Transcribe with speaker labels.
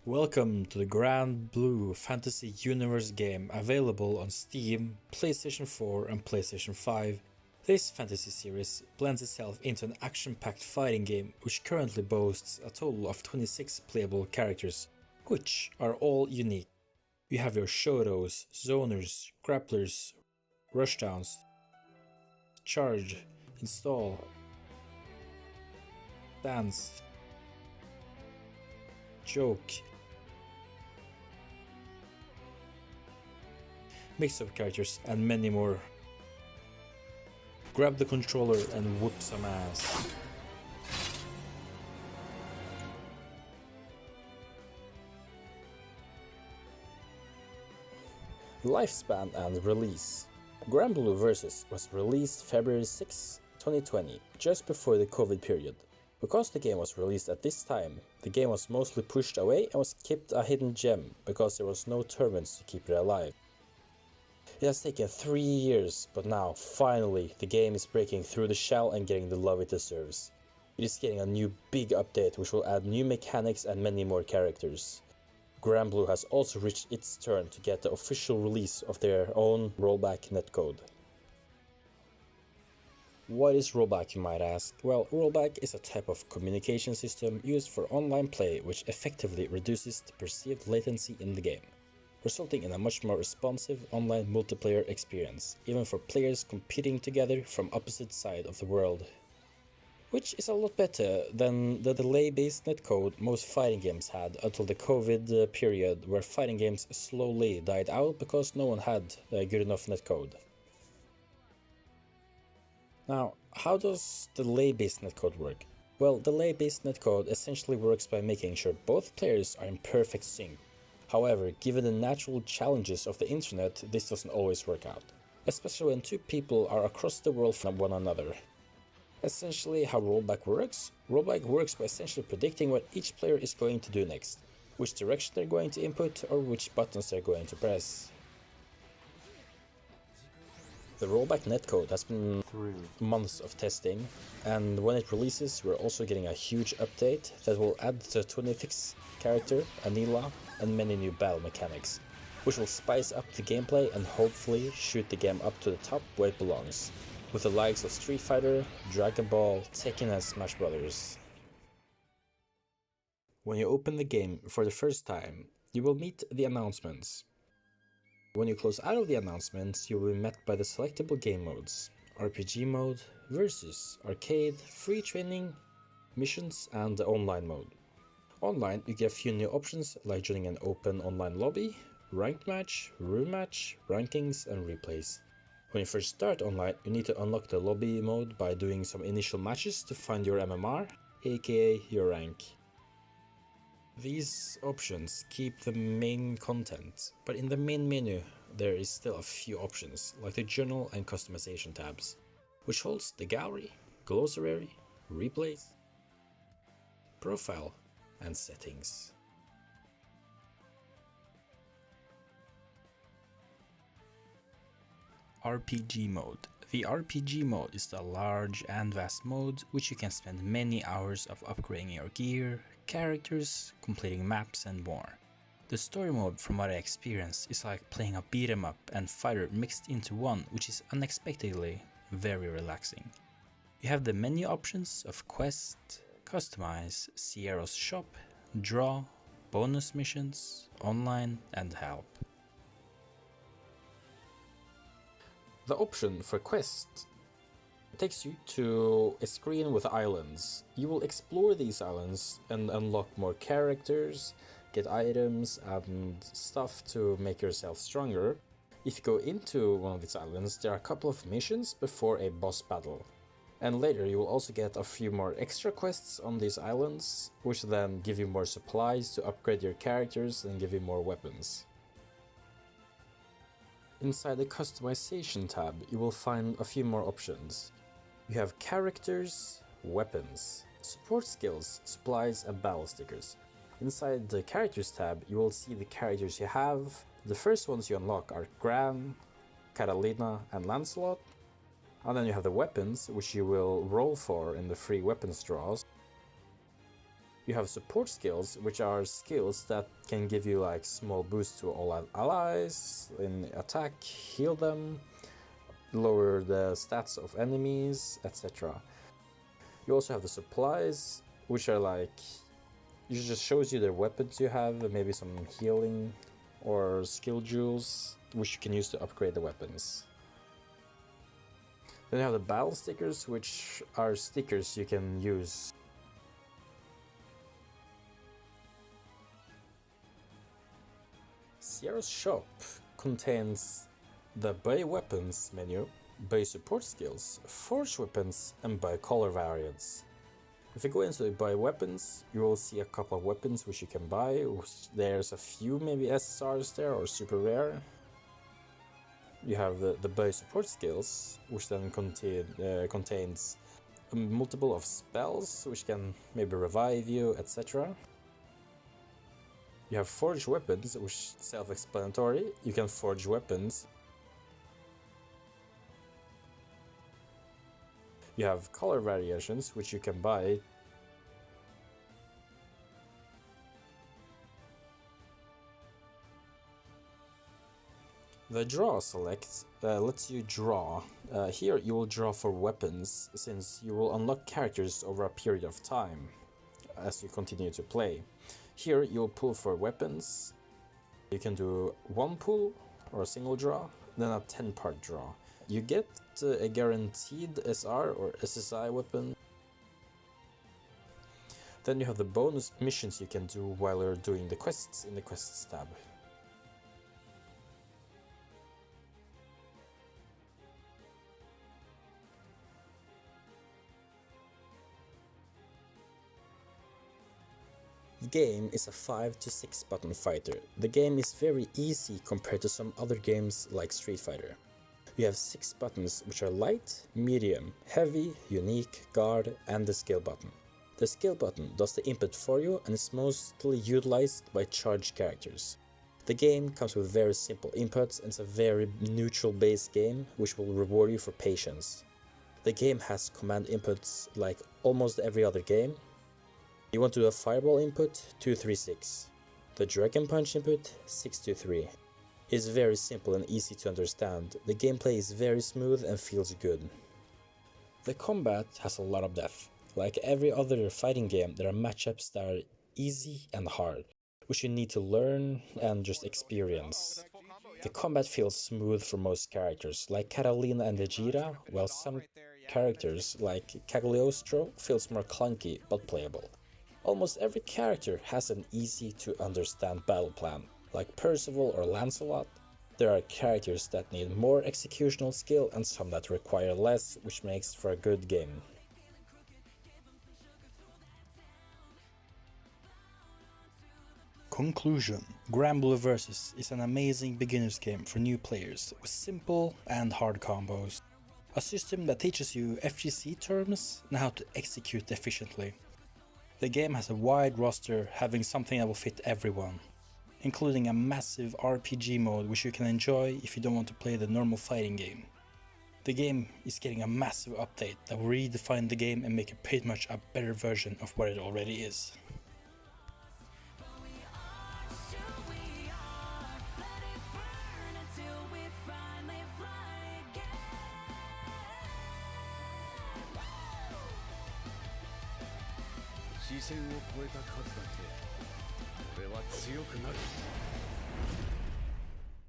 Speaker 1: Welcome to the Granblue Fantasy Universe game available on Steam, PlayStation 4 and PlayStation 5. This fantasy series blends itself into an action-packed fighting game which currently boasts a total of 26 playable characters, which are all unique. You have your Shotos, Zoners, Grapplers, Rushdowns, Charge, Install, Dance, Joke, mix-up characters, and many more. Grab the controller and whoop some ass. Lifespan and release. Granblue Versus was released February 6, 2020, just before the COVID period. Because the game was released at this time, the game was mostly pushed away and was kept a hidden gem because there was no tournaments to keep it alive. It has taken 3 years, but now, finally, the game is breaking through the shell and getting the love it deserves. It is getting a new big update which will add new mechanics and many more characters. Granblue has also reached its turn to get the official release of their own rollback netcode. What is rollback, you might ask? Well, rollback is a type of communication system used for online play which effectively reduces the perceived latency in the game, resulting in a much more responsive online multiplayer experience, even for players competing together from opposite sides of the world. Which is a lot better than the delay-based netcode most fighting games had until the COVID period, where fighting games slowly died out because no one had a good enough netcode. Now, how does delay-based netcode work? Well, delay-based netcode essentially works by making sure both players are in perfect sync. However, given the natural challenges of the internet, this doesn't always work out, especially when two people are across the world from one another. Essentially, how rollback works by essentially predicting what each player is going to do next, which direction they're going to input, or which buttons they're going to press. The rollback netcode has been through months of testing, and when it releases, we're also getting a huge update that will add the 25th character, Anila, and many new battle mechanics, which will spice up the gameplay and hopefully shoot the game up to the top where it belongs, with the likes of Street Fighter, Dragon Ball, Tekken and Smash Brothers. When you open the game for the first time, you will meet the announcements. When you close out of the announcements, you will be met by the selectable game modes: RPG mode, Versus, Arcade, Free Training, Missions, and the Online mode. Online, you get a few new options like joining an open online lobby, ranked match, room match, rankings, and replays. When you first start online, you need to unlock the lobby mode by doing some initial matches to find your MMR, aka your rank. These options keep the main content, but in the main menu there is still a few options like the journal and customization tabs, which holds the gallery, glossary, replays, profile, and settings. RPG mode. The RPG mode is the large and vast mode which you can spend many hours of upgrading your gear, characters, completing maps and more. The story mode, from what I experienced, is like playing a beat 'em up and fighter mixed into one, which is unexpectedly very relaxing. You have the menu options of Quest, Customize, Sierra's Shop, Draw, Bonus Missions, Online and Help. The option for Quest takes you to a screen with islands. You will explore these islands and unlock more characters, get items and stuff to make yourself stronger. If you go into one of these islands, there are a couple of missions before a boss battle. And later you will also get a few more extra quests on these islands, which then give you more supplies to upgrade your characters and give you more weapons. Inside the customization tab, you will find a few more options. You have characters, weapons, support skills, supplies, and battle stickers. Inside the characters tab, you will see the characters you have. The first ones you unlock are Gran, Catalina, and Lancelot. And then you have the weapons, which you will roll for in the free weapons draws. You have support skills, which are skills that can give you like small boosts to all allies in attack, heal them, lower the stats of enemies, etc. You also have the supplies, which are like, it just shows you the weapons you have, maybe some healing or skill jewels, which you can use to upgrade the weapons. Then you have the battle stickers, which are stickers you can use. Sierra's shop contains the buy weapons menu, buy support skills, forge weapons, and buy color variants. If you go into the buy weapons, you will see a couple of weapons which you can buy. There's a few maybe SSRs there or super rare. You have the buy support skills, which then contains a multiple of spells which can maybe revive you, etc. You have forged weapons, which is self-explanatory. You can forge weapons. You have color variations, which you can buy. The draw select lets you draw. Here you will draw for weapons, since you will unlock characters over a period of time as you continue to play. Here you'll pull for weapons. You can do one pull or a single draw, then a 10-part draw. You get a guaranteed SR or SSI weapon. Then you have the bonus missions you can do while you're doing the quests in the quests tab. The game is a 5 to 6 button fighter. The game is very easy compared to some other games like Street Fighter. You have 6 buttons, which are light, medium, heavy, unique, guard, and the skill button. The skill button does the input for you and is mostly utilized by charged characters. The game comes with very simple inputs and it's a very neutral based game which will reward you for patience. The game has command inputs like almost every other game. You want to do a fireball input, 236. The dragon punch input, 623. It's very simple and easy to understand. The gameplay is very smooth and feels good. The combat has a lot of depth. Like every other fighting game, there are matchups that are easy and hard, which you need to learn and just experience. The combat feels smooth for most characters, like Catalina and Vegeta, while some characters, like Cagliostro, feels more clunky but playable. Almost every character has an easy to understand battle plan. Like Percival or Lancelot, there are characters that need more executional skill and some that require less, which makes for a good game. Conclusion: Granblue Versus is an amazing beginner's game for new players with simple and hard combos. A system that teaches you FGC terms and how to execute efficiently. The game has a wide roster, having something that will fit everyone, including a massive RPG mode which you can enjoy if you don't want to play the normal fighting game. The game is getting a massive update that will redefine the game and make it pretty much a better version of what it already is.